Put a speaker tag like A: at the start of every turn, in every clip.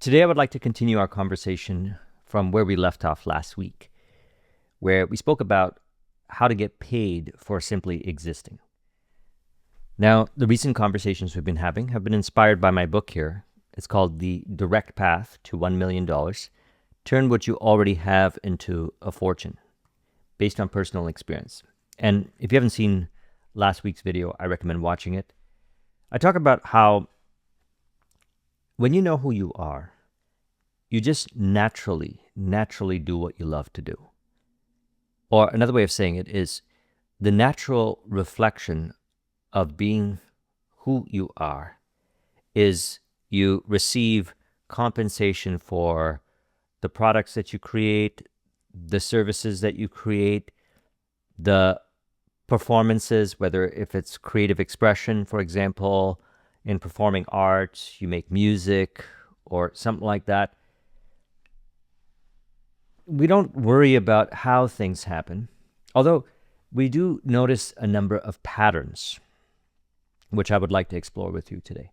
A: Today, I would like to continue our conversation from where we left off last week, where we spoke about how to get paid for simply existing. Now, the recent conversations we've been having have been inspired by my book here. It's called The Direct Path to $1 Million. Turn what you already have into a fortune, based on personal experience. And if you haven't seen last week's video, I recommend watching it. I talk about how when you know who you are, you just naturally do what you love to do. Or another way of saying it is the natural reflection of being who you are is you receive compensation for the products that you create, the services that you create, the performances, whether if it's creative expression, for example, in performing arts, you make music or something like that. We don't worry about how things happen, although we do notice a number of patterns, which I would like to explore with you today.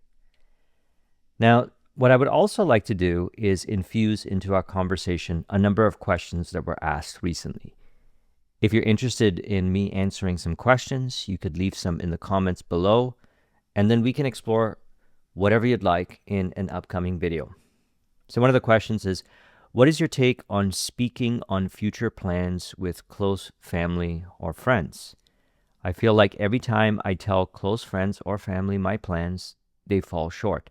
A: Now, what I would also like to do is infuse into our conversation a number of questions that were asked recently. If you're interested in me answering some questions, you could leave some in the comments below, and then we can explore whatever you'd like in an upcoming video. So one of the questions is, what is your take on speaking on future plans with close family or friends? I feel like every time I tell close friends or family my plans, they fall short.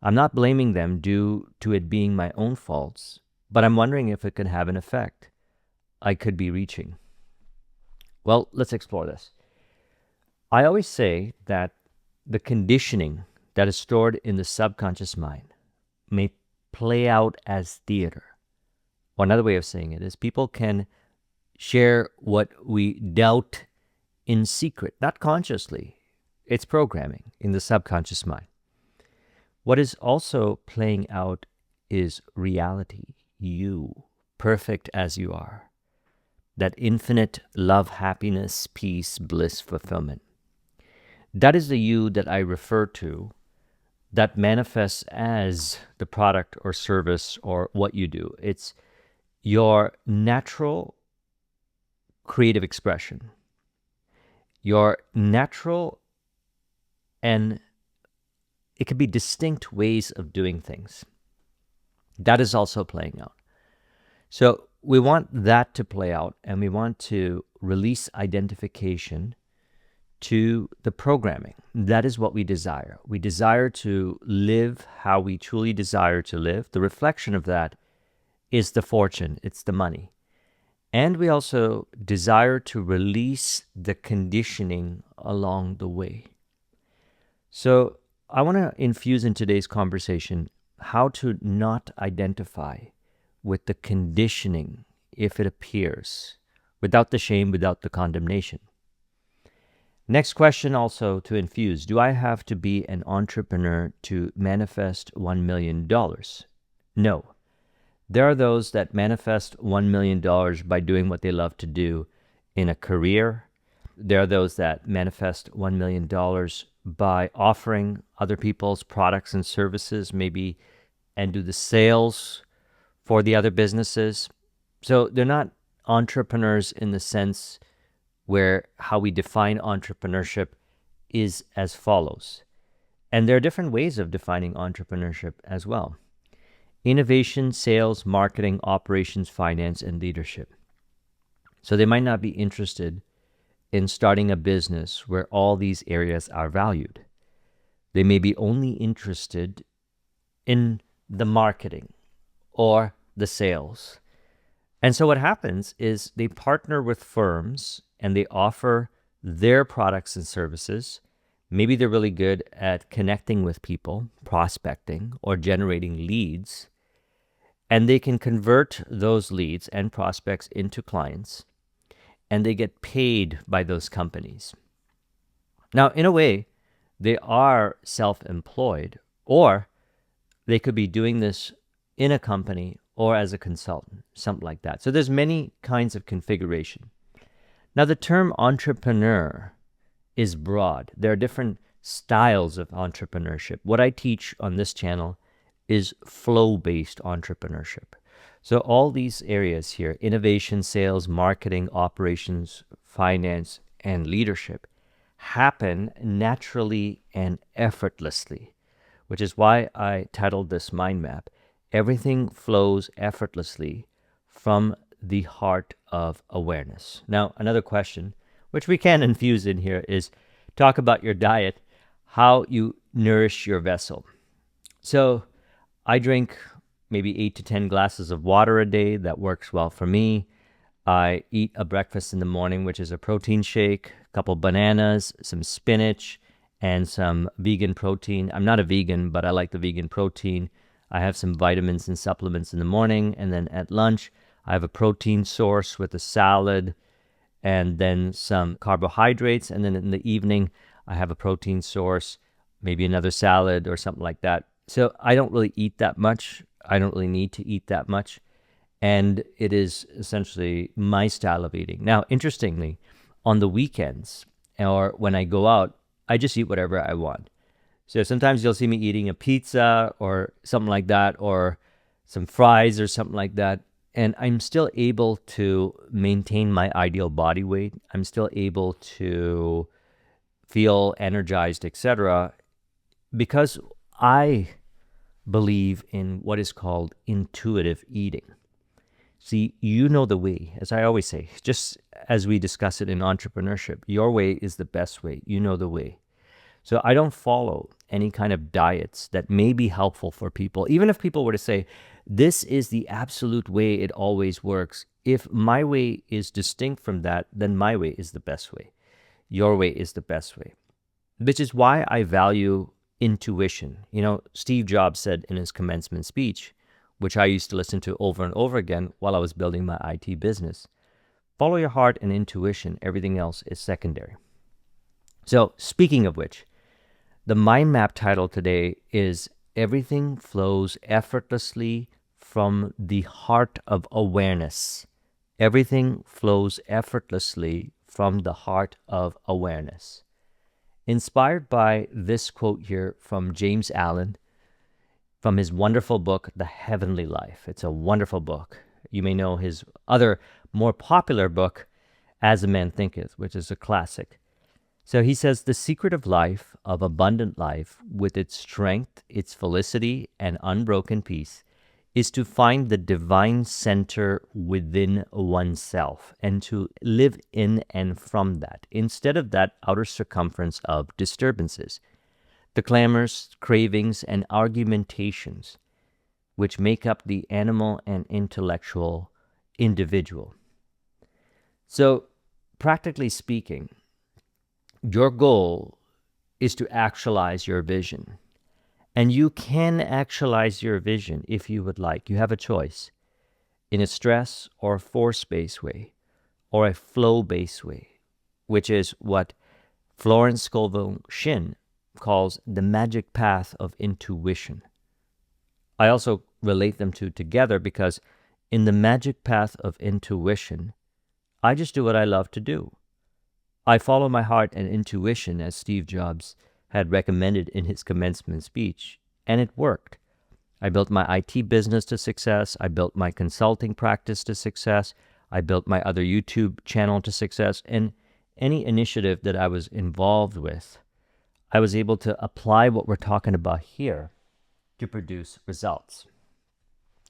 A: I'm not blaming them due to it being my own faults, but I'm wondering if it could have an effect I could be reaching. Well, let's explore this. I always say that the conditioning that is stored in the subconscious mind may play out as theater. Or another way of saying it is people can share what we doubt in secret, not consciously. It's programming in the subconscious mind. What is also playing out is reality, you, perfect as you are. That infinite love, happiness, peace, bliss, fulfillment. That is the you that I refer to that manifests as the product or service or what you do. It's your natural creative expression, your natural, and it could be distinct ways of doing things. That is also playing out. So we want that to play out, and we want to release identification to the programming. That is what we desire. We desire to live how we truly desire to live. The reflection of that is the fortune, it's the money. And we also desire to release the conditioning along the way. So I want to infuse in today's conversation how to not identify with the conditioning if it appears, without the shame, without the condemnation. Next question also to infuse, do I have to be an entrepreneur to manifest $1 million? No. There are those that manifest $1 million by doing what they love to do in a career. There are those that manifest $1 million by offering other people's products and services, maybe, and do the sales for the other businesses. So they're not entrepreneurs in the sense where how we define entrepreneurship is as follows. And there are different ways of defining entrepreneurship as well. Innovation, sales, marketing, operations, finance, and leadership. So they might not be interested in starting a business where all these areas are valued. They may be only interested in the marketing or the sales. And so what happens is they partner with firms and they offer their products and services. Maybe they're really good at connecting with people, prospecting, or generating leads. And they can convert those leads and prospects into clients, and they get paid by those companies. Now, in a way, they are self-employed, or they could be doing this in a company or as a consultant, something like that. So there's many kinds of configuration. Now, the term entrepreneur is broad. There are different styles of entrepreneurship. What I teach on this channel is flow-based entrepreneurship. So all these areas here, innovation, sales, marketing, operations, finance, and leadership, happen naturally and effortlessly, which is why I titled this mind map, Everything Flows Effortlessly from the Heart of Awareness. Now, another question, which we can infuse in here, is talk about your diet, how you nourish your vessel. So I drink maybe 8 to 10 glasses of water a day. That works well for me. I eat a breakfast in the morning, which is a protein shake, a couple bananas, some spinach, and some vegan protein. I'm not a vegan, but I like the vegan protein. I have some vitamins and supplements in the morning, and then at lunch, I have a protein source with a salad and then some carbohydrates, and then in the evening, I have a protein source, maybe another salad or something like that. So I don't really eat that much. I don't really need to eat that much. And it is essentially my style of eating. Now, interestingly, on the weekends or when I go out, I just eat whatever I want. So sometimes you'll see me eating a pizza or something like that, or some fries or something like that. And I'm still able to maintain my ideal body weight. I'm still able to feel energized, etc., because I believe in what is called intuitive eating. See, you know the way, as I always say, just as we discuss it in entrepreneurship, your way is the best way. You know the way. So I don't follow any kind of diets that may be helpful for people. Even if people were to say, this is the absolute way it always works, if my way is distinct from that, then my way is the best way. Your way is the best way. Which is why I value intuition. You know, Steve Jobs said in his commencement speech, which I used to listen to over and over again while I was building my IT business, follow your heart and intuition. Everything else is secondary. So speaking of which, the mind map title today is Everything Flows Effortlessly from the Heart of Awareness. Everything flows effortlessly from the heart of awareness. Inspired by this quote here from James Allen, from his wonderful book, The Heavenly Life. It's a wonderful book. You may know his other more popular book, As a Man Thinketh, which is a classic. So he says, the secret of life, of abundant life, with its strength, its felicity, and unbroken peace, is to find the divine center within oneself and to live in and from that, instead of that outer circumference of disturbances, the clamors, cravings, and argumentations which make up the animal and intellectual individual. So, practically speaking, your goal is to actualize your vision. And you can actualize your vision if you would like. You have a choice in a stress or force-based way or a flow-based way, which is what Florence Scovel Shinn calls the magic path of intuition. I also relate them two together because in the magic path of intuition, I just do what I love to do. I follow my heart and intuition, as Steve Jobs had recommended in his commencement speech, and it worked. I built my IT business to success. I built my consulting practice to success. I built my other YouTube channel to success. And any initiative that I was involved with, I was able to apply what we're talking about here to produce results.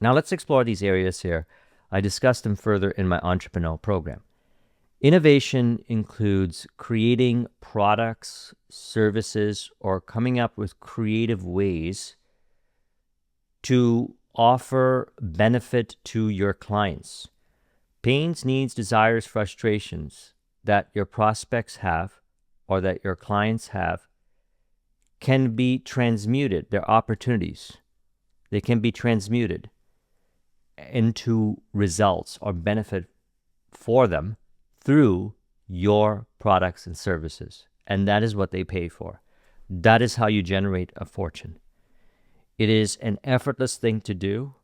A: Now let's explore these areas here. I discussed them further in my entrepreneurial program. Innovation includes creating products, services, or coming up with creative ways to offer benefit to your clients. Pains, needs, desires, frustrations that your prospects have or that your clients have can be transmuted. They're opportunities. They can be transmuted into results or benefit for them through your products and services. And that is what they pay for. That is how you generate a fortune. It is an effortless thing to do.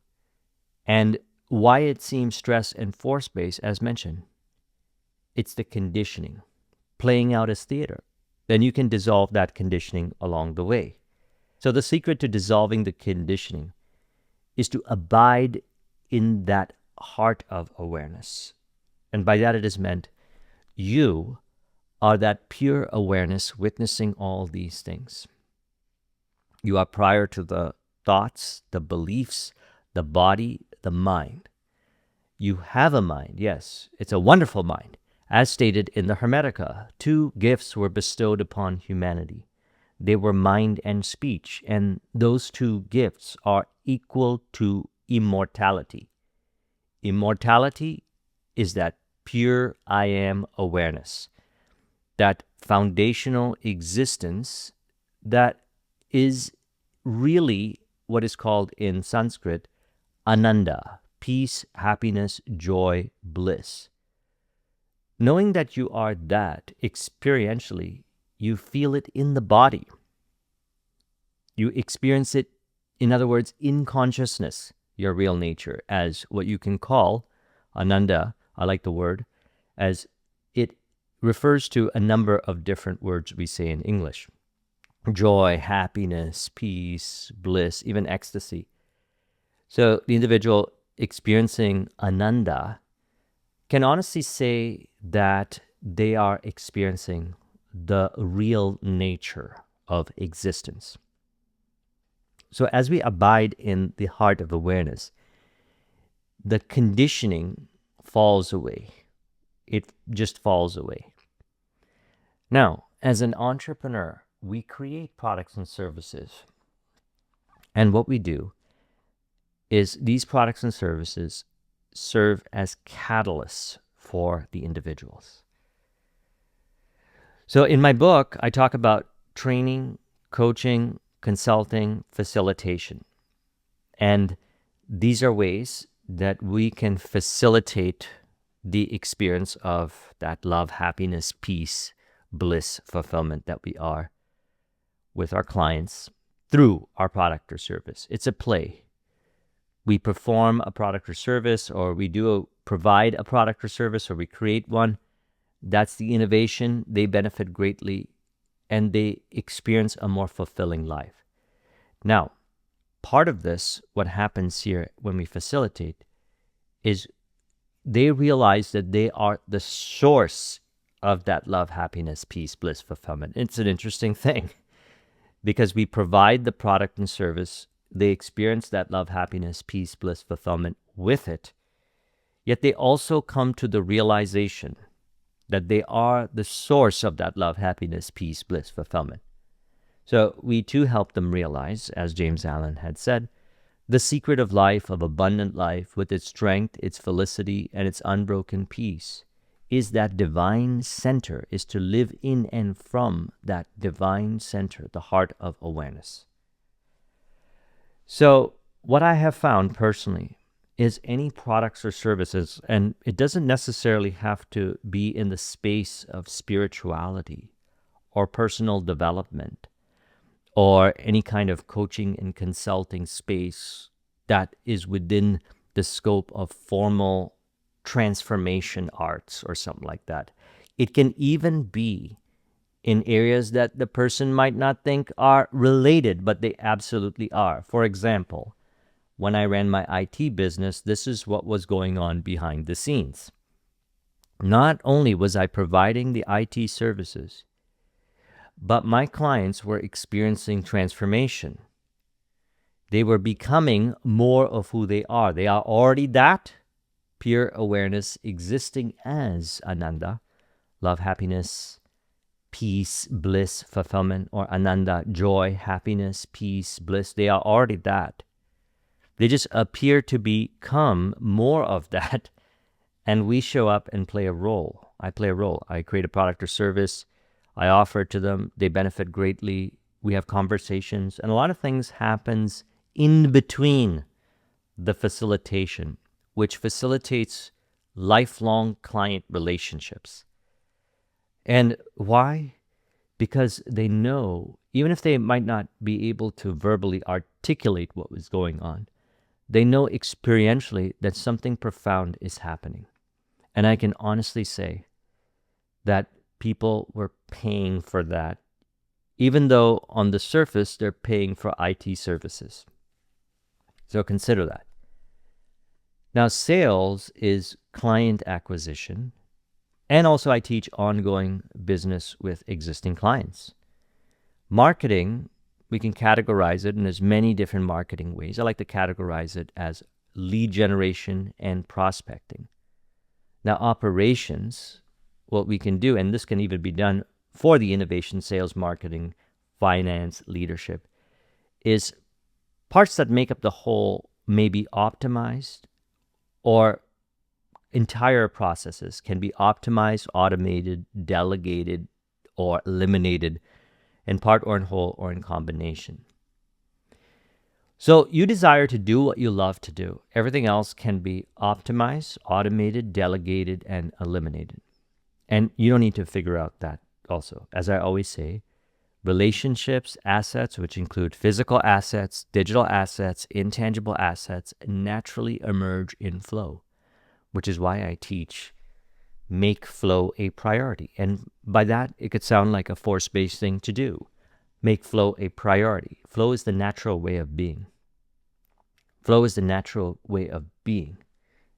A: And why it seems stress and force-based, as mentioned, it's the conditioning, playing out as theater. Then you can dissolve that conditioning along the way. So the secret to dissolving the conditioning is to abide in that heart of awareness. And by that it is meant you are that pure awareness witnessing all these things. You are prior to the thoughts, the beliefs, the body, the mind. You have a mind, yes, it's a wonderful mind. As stated in the Hermetica, 2 gifts were bestowed upon humanity. They were mind and speech, and those 2 gifts are equal to immortality. Immortality is that pure I am awareness, that foundational existence that is really what is called in Sanskrit Ananda, peace, happiness, joy, bliss. Knowing that you are that experientially, you feel it in the body. You experience it, in other words, in consciousness, your real nature, as what you can call Ananda, I like the word, as it refers to a number of different words we say in English. Joy, happiness, peace, bliss, even ecstasy. So the individual experiencing Ananda can honestly say that they are experiencing the real nature of existence. So as we abide in the heart of awareness, the conditioning falls away. It just falls away. Now, as an entrepreneur, we create products and services. And what we do is these products and services serve as catalysts for the individuals. So in my book, I talk about training, coaching, consulting, facilitation. And these are ways that we can facilitate the experience of that love, happiness, peace, bliss, fulfillment that we are with our clients through our product or service. It's a play. We perform a product or service, or we provide a product or service, or we create one. That's the innovation. They benefit greatly, and they experience a more fulfilling life. Now, part of this, what happens here when we facilitate, is they realize that they are the source of that love, happiness, peace, bliss, fulfillment. It's an interesting thing because we provide the product and service. They experience that love, happiness, peace, bliss, fulfillment with it. Yet they also come to the realization that they are the source of that love, happiness, peace, bliss, fulfillment. So we too help them realize, as James Allen had said, the secret of life, of abundant life, with its strength, its felicity, and its unbroken peace, is that divine center, is to live in and from that divine center, the heart of awareness. So what I have found personally is any products or services, and it doesn't necessarily have to be in the space of spirituality or personal development or any kind of coaching and consulting space that is within the scope of formal transformation arts or something like that. It can even be in areas that the person might not think are related, but they absolutely are. For example, when I ran my IT business, this is what was going on behind the scenes. Not only was I providing the IT services, but my clients were experiencing transformation. They were becoming more of who they are. They are already that pure awareness existing as Ananda, love, happiness, peace, bliss, fulfillment, or Ananda, joy, happiness, peace, bliss. They are already that. They just appear to become more of that, and we show up and play a role. I play a role. I create a product or service. I offer it to them. They benefit greatly. We have conversations, and a lot of things happens in between the facilitation, which facilitates lifelong client relationships. And why? Because they know, even if they might not be able to verbally articulate what was going on, they know experientially that something profound is happening. And I can honestly say that people were paying for that, even though on the surface they're paying for IT services. So consider that. Now, sales is client acquisition, and also I teach ongoing business with existing clients. Marketing, we can categorize it in as many different marketing ways. I like to categorize it as lead generation and prospecting. Now, operations, what we can do, and this can even be done for the innovation, sales, marketing, finance, leadership, is parts that make up the whole may be optimized, or entire processes can be optimized, automated, delegated, or eliminated in part or in whole or in combination. So you desire to do what you love to do. Everything else can be optimized, automated, delegated, and eliminated. And you don't need to figure out that also. As I always say, relationships, assets, which include physical assets, digital assets, intangible assets, naturally emerge in flow, which is why I teach make flow a priority. And by that, it could sound like a force-based thing to do. Make flow a priority. Flow is the natural way of being. Flow is the natural way of being.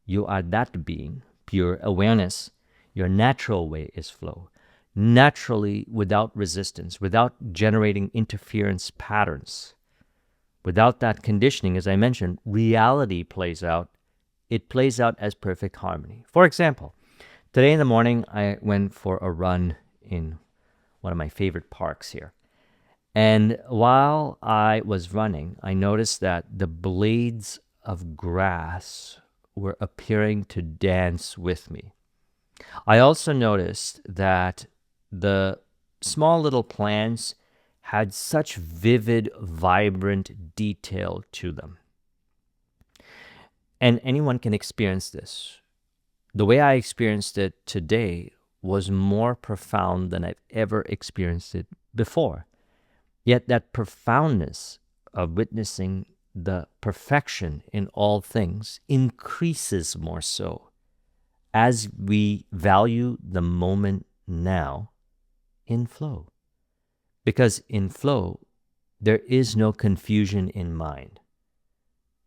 A: You are that being, pure awareness. Your natural way is flow. Naturally, without resistance, without generating interference patterns. Without that conditioning, as I mentioned, reality plays out. It plays out as perfect harmony. For example, today in the morning, I went for a run in one of my favorite parks here. And while I was running, I noticed that the blades of grass were appearing to dance with me. I also noticed that the small little plants had such vivid, vibrant detail to them. And anyone can experience this. The way I experienced it today was more profound than I've ever experienced it before. Yet that profoundness of witnessing the perfection in all things increases more so as we value the moment now in flow. Because in flow, there is no confusion in mind.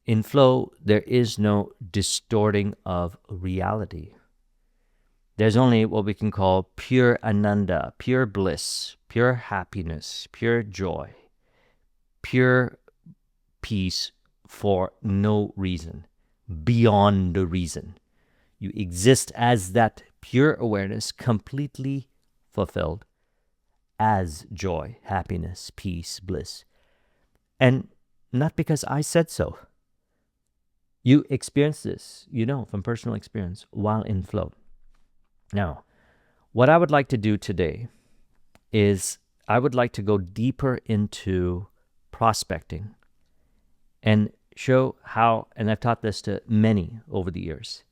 A: In flow, there is no distorting of reality. There's only what we can call pure ananda, pure bliss, pure happiness, pure joy, pure peace for no reason, beyond the reason. You exist as that pure awareness, completely fulfilled, as joy, happiness, peace, bliss. And not because I said so. You experience this, from personal experience, while in flow. Now, what I would like to do today is I would like to go deeper into prospecting and show how, and I've taught this to many over the years,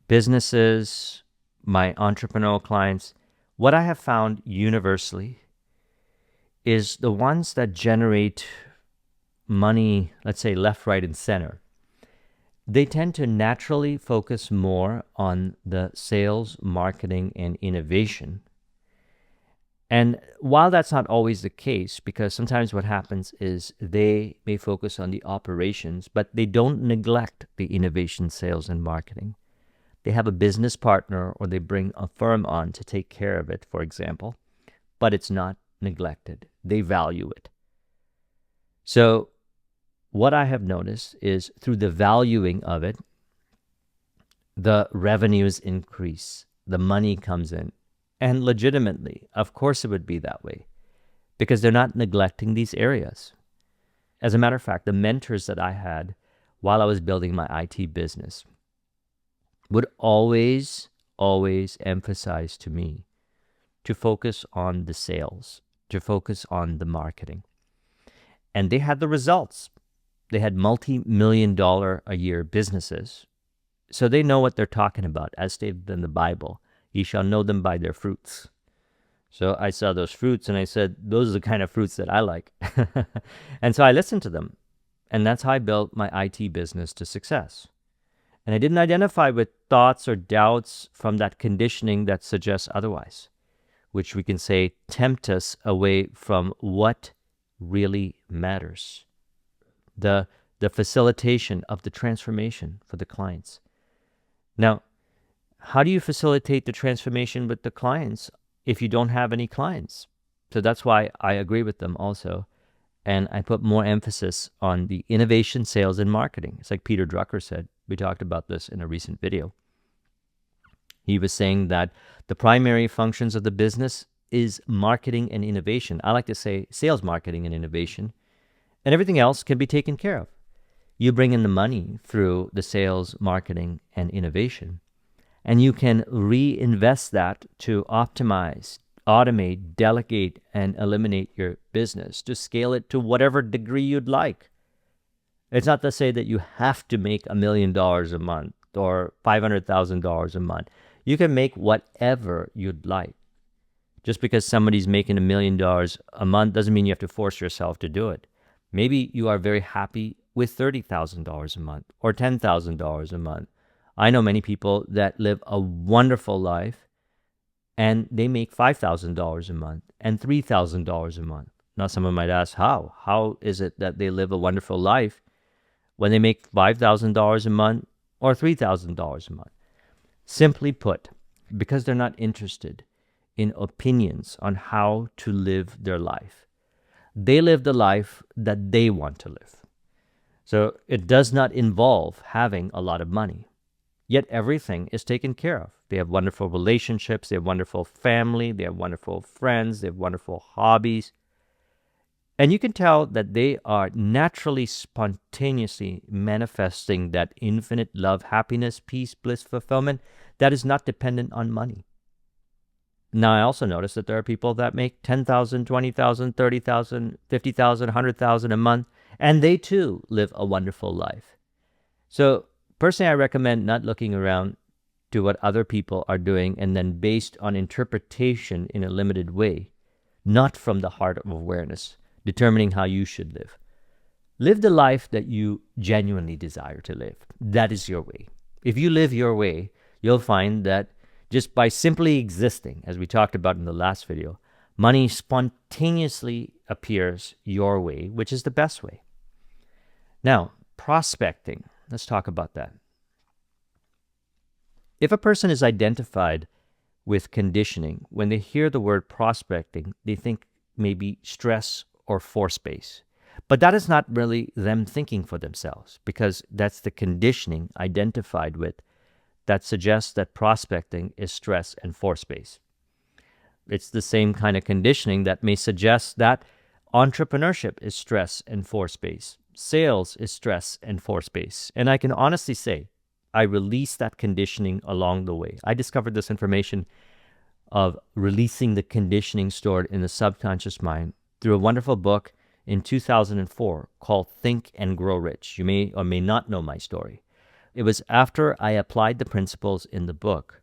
A: businesses, my entrepreneurial clients, what I have found universally is the ones that generate money, let's say left, right, and center. They tend to naturally focus more on the sales, marketing, and innovation. And while that's not always the case, because sometimes what happens is they may focus on the operations, but they don't neglect the innovation, sales, and marketing. They have a business partner or they bring a firm on to take care of it, for example, but it's not neglected. They value it. So what I have noticed is through the valuing of it, the revenues increase, the money comes in, and legitimately, of course it would be that way, because they're not neglecting these areas. As a matter of fact, the mentors that I had while I was building my IT business would always emphasize to me to focus on the sales, to focus on the marketing. And they had the results. They had multi-million-dollar a year businesses. So they know what they're talking about, as stated in the Bible. Ye shall know them by their fruits. So I saw those fruits and I said, those are the kind of fruits that I like. And so I listened to them. And that's how I built my IT business to success. And I didn't identify with thoughts or doubts from that conditioning that suggests otherwise, which we can say tempt us away from what really matters. The the facilitation of the transformation for the clients. Now, how do you facilitate the transformation with the clients if you don't have any clients? So that's why I agree with them also. And I put more emphasis on the innovation, sales, and marketing. It's like Peter Drucker said. We talked about this in a recent video. He was saying that the primary functions of the business is marketing and innovation. I like to say sales, marketing, and innovation. And everything else can be taken care of. You bring in the money through the sales, marketing, and innovation. And you can reinvest that to optimize, automate, delegate, and eliminate your business to scale it to whatever degree you'd like. It's not to say that you have to make $1 million a month or $500,000 a month. You can make whatever you'd like. Just because somebody's making $1 million a month doesn't mean you have to force yourself to do it. Maybe you are very happy with $30,000 a month or $10,000 a month. I know many people that live a wonderful life and they make $5,000 a month and $3,000 a month. Now, someone might ask, how? How is it that they live a wonderful life when they make $5,000 a month or $3,000 a month? Simply put, because they're not interested in opinions on how to live their life. They live the life that they want to live. So it does not involve having a lot of money. Yet everything is taken care of. They have wonderful relationships, they have wonderful family, they have wonderful friends, they have wonderful hobbies. And you can tell that they are naturally, spontaneously manifesting that infinite love, happiness, peace, bliss, fulfillment that is not dependent on money. Now, I also notice that there are people that make $10,000, $20,000, $30,000, $50,000, $100,000 a month, and they too live a wonderful life. So, personally, I recommend not looking around to what other people are doing and then based on interpretation in a limited way, not from the heart of awareness, determining how you should live. Live the life that you genuinely desire to live. That is your way. If you live your way, you'll find that just by simply existing, as we talked about in the last video, money spontaneously appears your way, which is the best way. Now, prospecting. Let's talk about that. If a person is identified with conditioning, when they hear the word prospecting, they think maybe stress or force space. But that is not really them thinking for themselves, because that's the conditioning identified with that suggests that prospecting is stress and force space. It's the same kind of conditioning that may suggest that entrepreneurship is stress and force space. Sales is stress and force space. And I can honestly say, I released that conditioning along the way. I discovered this information of releasing the conditioning stored in the subconscious mind through a wonderful book in 2004 called Think and Grow Rich. You may or may not know my story. It was after I applied the principles in the book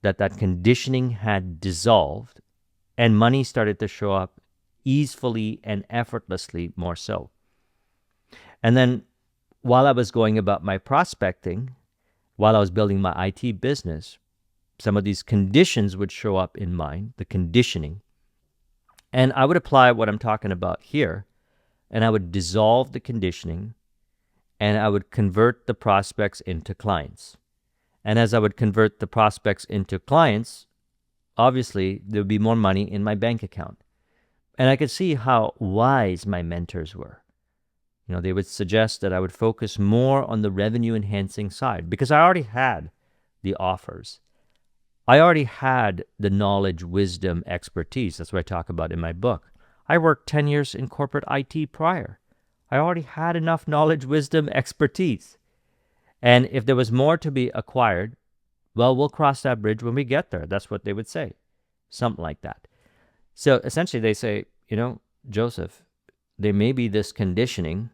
A: that conditioning had dissolved and money started to show up easily and effortlessly more so. And then while I was going about my prospecting, while I was building my IT business, some of these conditions would show up in mind, the conditioning. And I would apply what I'm talking about here, and I would dissolve the conditioning, and I would convert the prospects into clients. And as I would convert the prospects into clients, obviously there would be more money in my bank account. And I could see how wise my mentors were. You know, they would suggest that I would focus more on the revenue enhancing side because I already had the offers. I already had the knowledge, wisdom, expertise. That's what I talk about in my book. I worked 10 years in corporate IT prior. I already had enough knowledge, wisdom, expertise. And if there was more to be acquired, well, we'll cross that bridge when we get there. That's what they would say. Something like that. So essentially they say, you know, Joseph, there may be this conditioning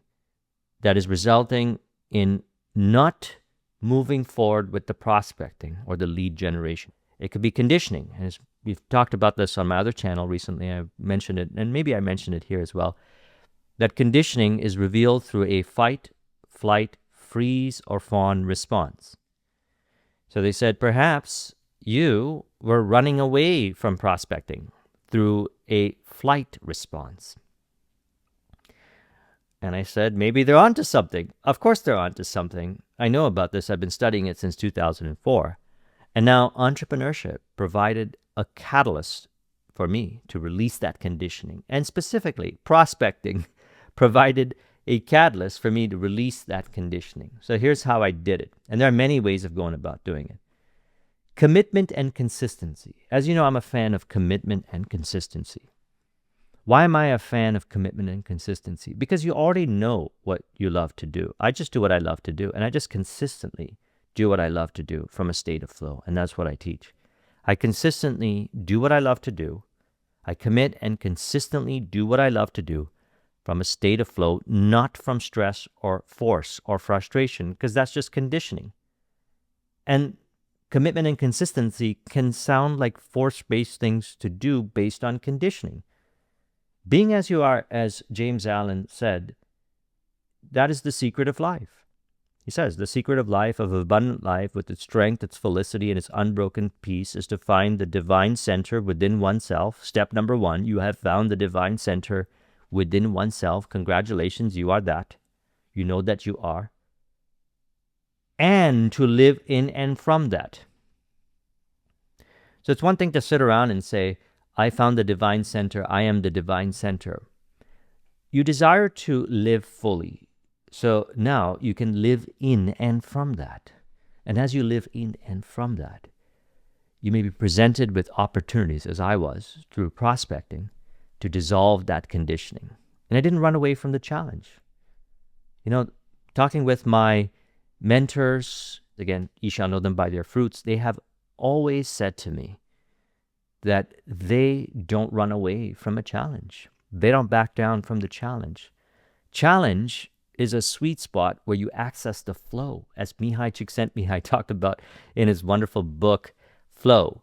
A: that is resulting in not moving forward with the prospecting or the lead generation. It could be conditioning. And as we've talked about this on my other channel recently, I mentioned it, and maybe I mentioned it here as well, that conditioning is revealed through a fight, flight, freeze, or fawn response. So they said, perhaps you were running away from prospecting through a flight response. And I said, maybe they're onto something. Of course they're onto something. I know about this. I've been studying it since 2004. And now entrepreneurship provided a catalyst for me to release that conditioning. And specifically, prospecting provided a catalyst for me to release that conditioning. So here's how I did it. And there are many ways of going about doing it. Commitment and consistency. As you know, I'm a fan of commitment and consistency. Why am I a fan of commitment and consistency? Because you already know what you love to do. I just do what I love to do, and I just consistently do what I love to do from a state of flow, and that's what I teach. I consistently do what I love to do. I commit and consistently do what I love to do from a state of flow, not from stress or force or frustration, because that's just conditioning. And commitment and consistency can sound like force-based things to do based on conditioning. Being as you are, as James Allen said, that is the secret of life. He says, the secret of life, of abundant life, with its strength, its felicity, and its unbroken peace, is to find the divine center within oneself. Step number 1, you have found the divine center within oneself. Congratulations, you are that. You know that you are. And to live in and from that. So it's one thing to sit around and say, I found the divine center, I am the divine center. You desire to live fully. So now you can live in and from that. And as you live in and from that, you may be presented with opportunities, as I was, through prospecting, to dissolve that conditioning. And I didn't run away from the challenge. You know, talking with my mentors, again, ye shall know them by their fruits, they have always said to me that they don't run away from a challenge. They don't back down from the challenge. Challenge is a sweet spot where you access the flow, as Mihai Csikszentmihalyi talked about in his wonderful book, Flow.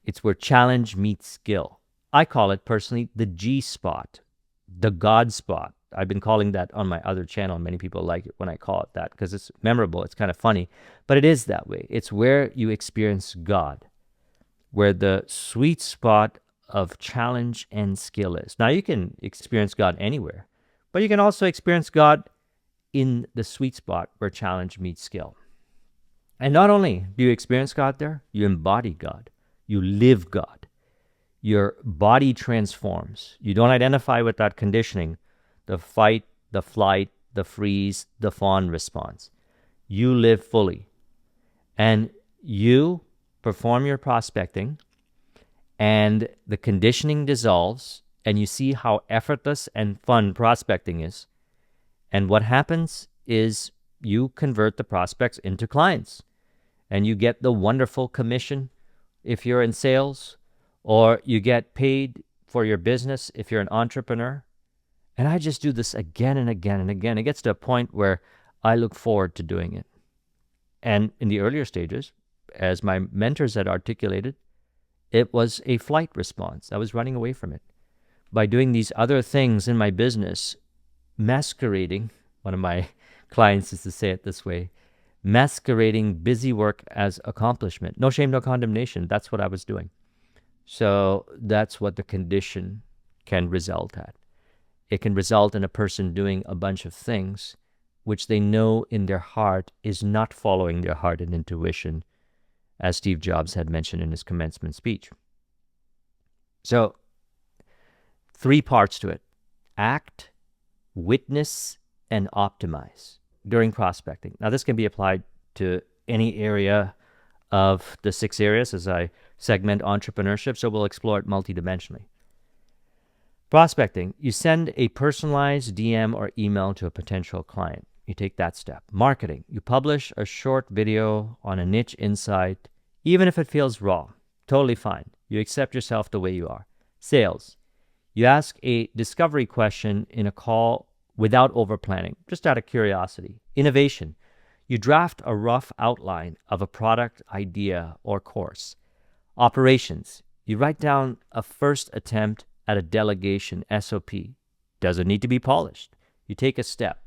A: It's where challenge meets skill. I call it personally the G spot, the God spot. I've been calling that on my other channel. Many people like it when I call it that because it's memorable. It's kind of funny, but it is that way. It's where you experience God, where the sweet spot of challenge and skill is. Now, you can experience God anywhere, but you can also experience God in the sweet spot where challenge meets skill. And not only do you experience God there, you embody God. You live God. Your body transforms. You don't identify with that conditioning, the fight, the flight, the freeze, the fawn response. You live fully. And you perform your prospecting, and the conditioning dissolves, and you see how effortless and fun prospecting is. And what happens is you convert the prospects into clients, and you get the wonderful commission if you're in sales, or you get paid for your business if you're an entrepreneur. And I just do this again and again and again. It gets to a point where I look forward to doing it. And in the earlier stages, as my mentors had articulated, it was a flight response. I was running away from it. By doing these other things in my business, masquerading, one of my clients used to say it this way, masquerading busy work as accomplishment. No shame, no condemnation. That's what I was doing. So that's what the condition can result at. It can result in a person doing a bunch of things which they know in their heart is not following their heart and intuition, as Steve Jobs had mentioned in his commencement speech. So, 3 parts to it: act, witness, and optimize during prospecting. Now, this can be applied to any area of the 6 areas as I segment entrepreneurship, so we'll explore it multidimensionally. Prospecting, you send a personalized DM or email to a potential client. You take that step. Marketing, you publish a short video on a niche insight, even if it feels raw. Totally fine. You accept yourself the way you are. Sales, you ask a discovery question in a call without over-planning, just out of curiosity. Innovation, you draft a rough outline of a product, idea, or course. Operations, you write down a first attempt at a delegation SOP. Doesn't need to be polished. You take a step.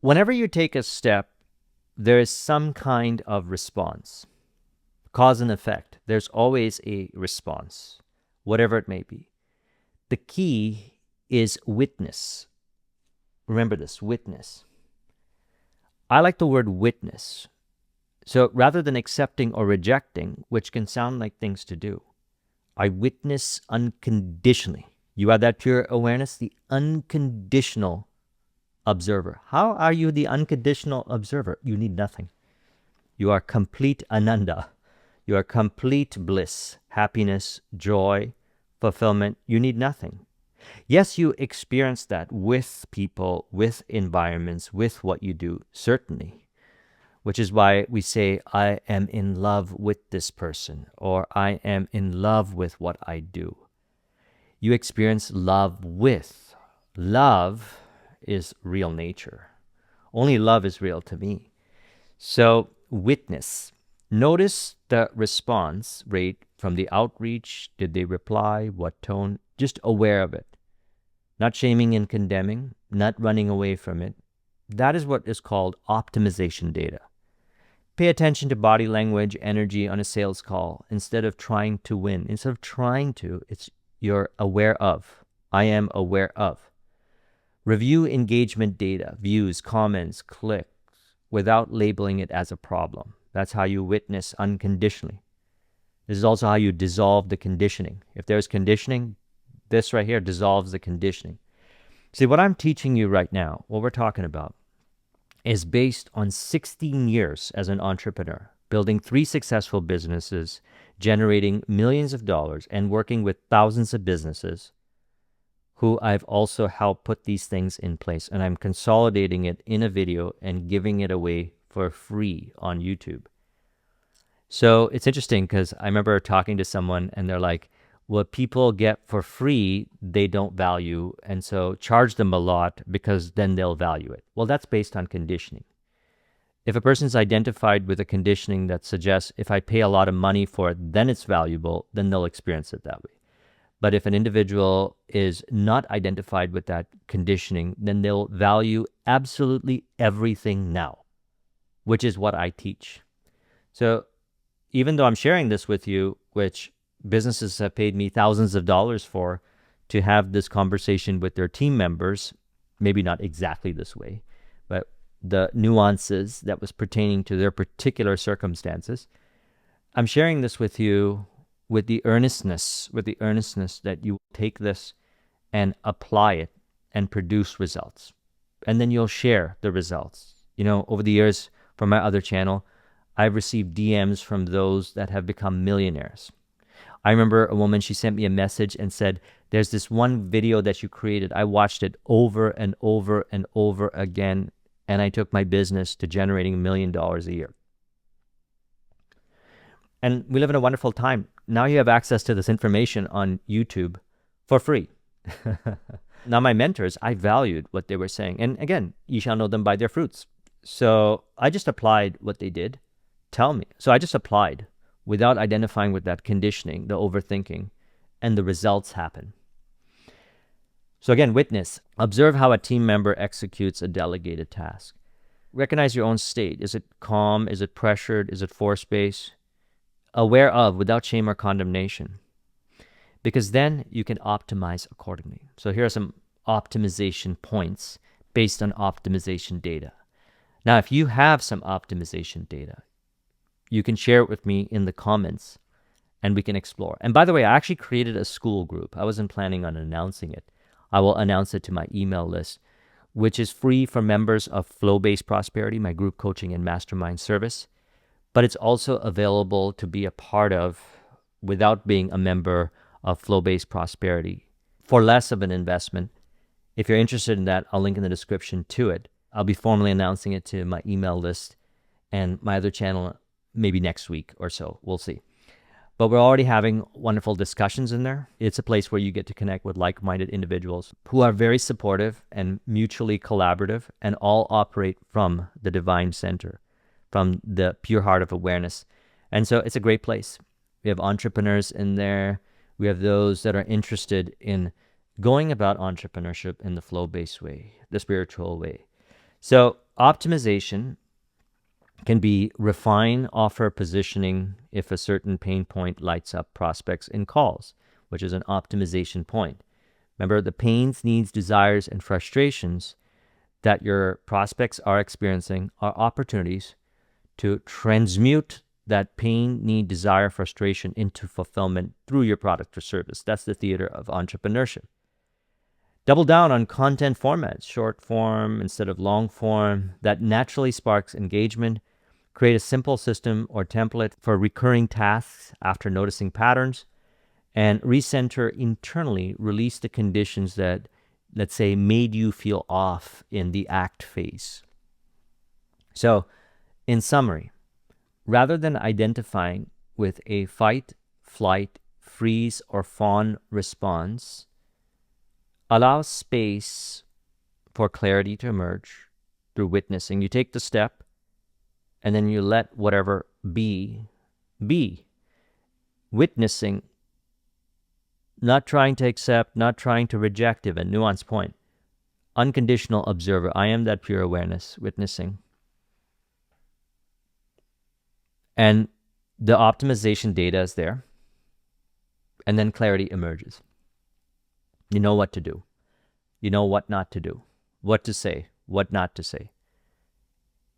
A: Whenever you take a step, there is some kind of response. Cause and effect. There's always a response, whatever it may be. The key is witness. Remember this, witness. I like the word witness. So rather than accepting or rejecting, which can sound like things to do, I witness unconditionally. You have that pure awareness, the unconditional observer. How are you the unconditional observer? You need nothing. You are complete ananda. You are complete bliss, happiness, joy, fulfillment. You need nothing. Yes, you experience that with people, with environments, with what you do, certainly. Which is why we say, I am in love with this person, or I am in love with what I do. You experience love with. Love is real nature. Only love is real to me. So, witness. Notice the response rate from the outreach. Did they reply? What tone? Just aware of it. Not shaming and condemning, not running away from it. That is what is called optimization data. Pay attention to body language, energy on a sales call instead of trying to win. Instead of trying to, it's you're aware of. I am aware of. Review engagement data, views, comments, clicks, without labeling it as a problem. That's how you witness unconditionally. This is also how you dissolve the conditioning. If there's conditioning, this right here dissolves the conditioning. See, what I'm teaching you right now, what we're talking about, is based on 16 years as an entrepreneur, building 3 successful businesses, generating millions of dollars, and working with thousands of businesses who I've also helped put these things in place. And I'm consolidating it in a video and giving it away for free on YouTube. So it's interesting because I remember talking to someone and they're like, what people get for free, they don't value, and so charge them a lot because then they'll value it. Well, that's based on conditioning. If a person's identified with a conditioning that suggests if I pay a lot of money for it, then it's valuable, then they'll experience it that way. But if an individual is not identified with that conditioning, then they'll value absolutely everything now, which is what I teach. So even though I'm sharing this with you, which businesses have paid me thousands of dollars for, to have this conversation with their team members, maybe not exactly this way, but the nuances that was pertaining to their particular circumstances, I'm sharing this with you with the earnestness that you take this and apply it and produce results. And then you'll share the results. You know, over the years from my other channel, I've received DMs from those that have become millionaires. I remember a woman, she sent me a message and said, there's this one video that you created. I watched it over and over and over again, and I took my business to generating $1 million a year. And we live in a wonderful time. Now you have access to this information on YouTube for free. Now my mentors, I valued what they were saying. And again, ye shall know them by their fruits. So I just applied what they did. Tell me. So I just applied without identifying with that conditioning, the overthinking, and the results happen. So again, witness. Observe how a team member executes a delegated task. Recognize your own state. Is it calm? Is it pressured? Is it force-based? Aware of, without shame or condemnation. Because then you can optimize accordingly. So here are some optimization points based on optimization data. Now, if you have some optimization data, you can share it with me in the comments and we can explore. And by the way, I actually created a school group. I wasn't planning on announcing it. I will announce it to my email list, which is free for members of Flow-Based Prosperity, my group coaching and mastermind service. But it's also available to be a part of without being a member of Flow-Based Prosperity for less of an investment. If you're interested in that, I'll link in the description to it. I'll be formally announcing it to my email list and my other channel maybe next week or so. We'll see. But we're already having wonderful discussions in there. It's a place where you get to connect with like-minded individuals who are very supportive and mutually collaborative and all operate from the divine center, from the pure heart of awareness. And so it's a great place. We have entrepreneurs in there. We have those that are interested in going about entrepreneurship in the flow-based way, the spiritual way. So optimization can be refine offer positioning if a certain pain point lights up prospects in calls, which is an optimization point. Remember, the pains, needs, desires, and frustrations that your prospects are experiencing are opportunities to transmute that pain, need, desire, frustration into fulfillment through your product or service. That's the theater of entrepreneurship. Double down on content formats, short form instead of long form. That naturally sparks engagement. Create a simple system or template for recurring tasks after noticing patterns. And recenter internally, release the conditions that, let's say, made you feel off in the act phase. So, in summary, rather than identifying with a fight, flight, freeze, or fawn response, allow space for clarity to emerge through witnessing. You take the step, and then you let whatever be. Witnessing, not trying to accept, not trying to reject, even nuance point. Unconditional observer. I am that pure awareness, witnessing. And the optimization data is there. And then clarity emerges. You know what to do. You know what not to do. What to say, what not to say.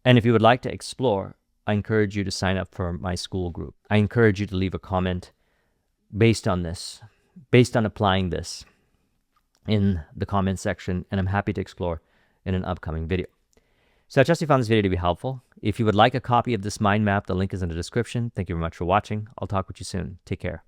A: And if you would like to explore, I encourage you to sign up for my school group. I encourage you to leave a comment based on this, based on applying this in the comment section, and I'm happy to explore in an upcoming video. So I trust you found this video to be helpful. If you would like a copy of this mind map, the link is in the description. Thank you very much for watching. I'll talk with you soon. Take care.